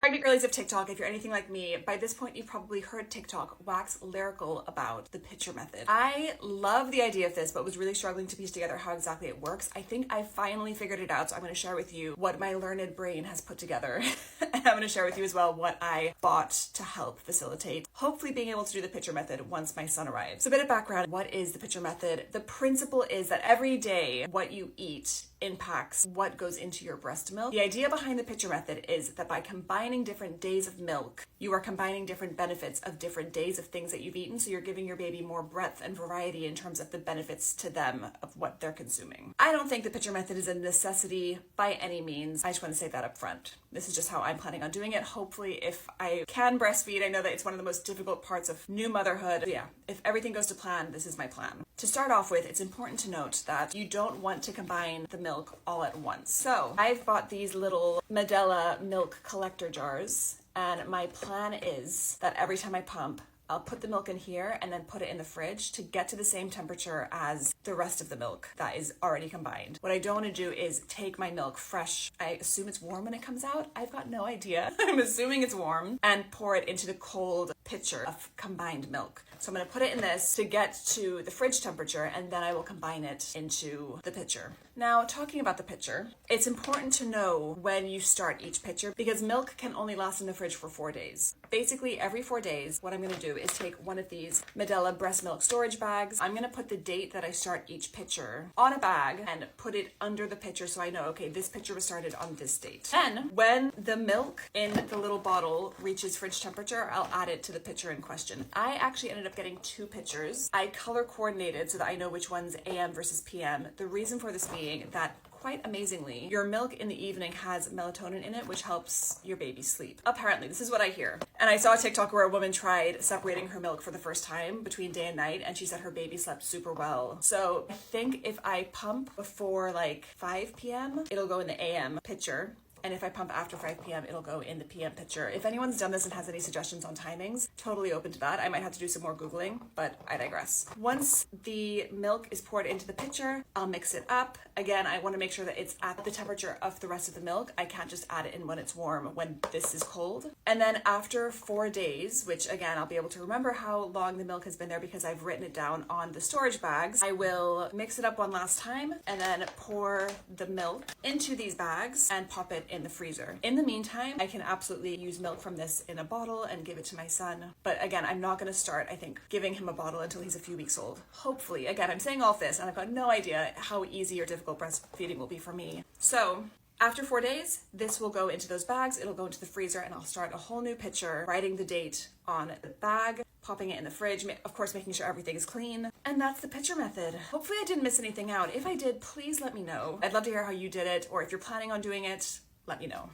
Pregnant girlies of TikTok, if you're anything like me, by this point you've probably heard TikTok wax lyrical about the pitcher method. I love the idea of this, but was really struggling to piece together how exactly it works. I think I finally figured it out, so I'm going to share with you what my learned brain has put together. And I'm going to share with you as well what I bought to help facilitate hopefully being able to do the pitcher method once my son arrives. So a bit of background, what is the pitcher method? The principle is that every day what you eat impacts what goes into your breast milk. The idea behind the pitcher method is that by combining different days of milk, you are combining different benefits of different days of things that you've eaten, so you're giving your baby more breadth and variety in terms of the benefits to them of what they're consuming. I don't think the pitcher method is a necessity by any means. I just want to say that up front. This is just how I'm planning on doing it. Hopefully, if I can breastfeed, I know that it's one of the most difficult parts of new motherhood. Yeah, if everything goes to plan, this is my plan. To start off with, it's important to note that you don't want to combine the milk all at once. So I've bought these little Medela milk collector jars, and my plan is that every time I pump, I'll put the milk in here and then put it in the fridge to get to the same temperature as the rest of the milk that is already combined. What I don't want to do is take my milk fresh. I assume it's warm when it comes out. I've got no idea. I'm assuming it's warm, and pour it into the cold pitcher of combined milk. So I'm going to put it in this to get to the fridge temperature, and then I will combine it into the pitcher. Now, talking about the pitcher, it's important to know when you start each pitcher because milk can only last in the fridge for 4 days. Basically, every 4 days, what I'm going to do is take one of these Medela breast milk storage bags. I'm going to put the date that I start each pitcher on a bag and put it under the pitcher so I know, okay, this pitcher was started on this date. Then, when the milk in the little bottle reaches fridge temperature, I'll add it to the pitcher in question. I actually ended up getting 2 pitchers. I color coordinated so that I know which one's AM versus PM. The reason for this being that, quite amazingly, your milk in the evening has melatonin in it, which helps your baby sleep. Apparently, this is what I hear. And I saw a TikTok where a woman tried separating her milk for the first time between day and night, and she said her baby slept super well. So I think if I pump before like 5 p.m., it'll go in the AM pitcher. And if I pump after 5 p.m., it'll go in the PM pitcher. If anyone's done this and has any suggestions on timings, totally open to that. I might have to do some more Googling, but I digress. Once the milk is poured into the pitcher, I'll mix it up. Again, I want to make sure that it's at the temperature of the rest of the milk. I can't just add it in when it's warm, when this is cold. And then after 4 days, which again, I'll be able to remember how long the milk has been there because I've written it down on the storage bags, I will mix it up one last time and then pour the milk into these bags and pop it in the freezer. In the meantime, I can absolutely use milk from this in a bottle and give it to my son. But again, I'm not going to start, I think, giving him a bottle until he's a few weeks old. Hopefully. Again, I'm saying all of this and I've got no idea how easy or difficult breastfeeding will be for me. So after 4 days, this will go into those bags. It'll go into the freezer and I'll start a whole new pitcher, writing the date on the bag, popping it in the fridge, of course making sure everything is clean. And that's the pitcher method. Hopefully I didn't miss anything out. If I did, please let me know. I'd love to hear how you did it, or if you're planning on doing it, let me know.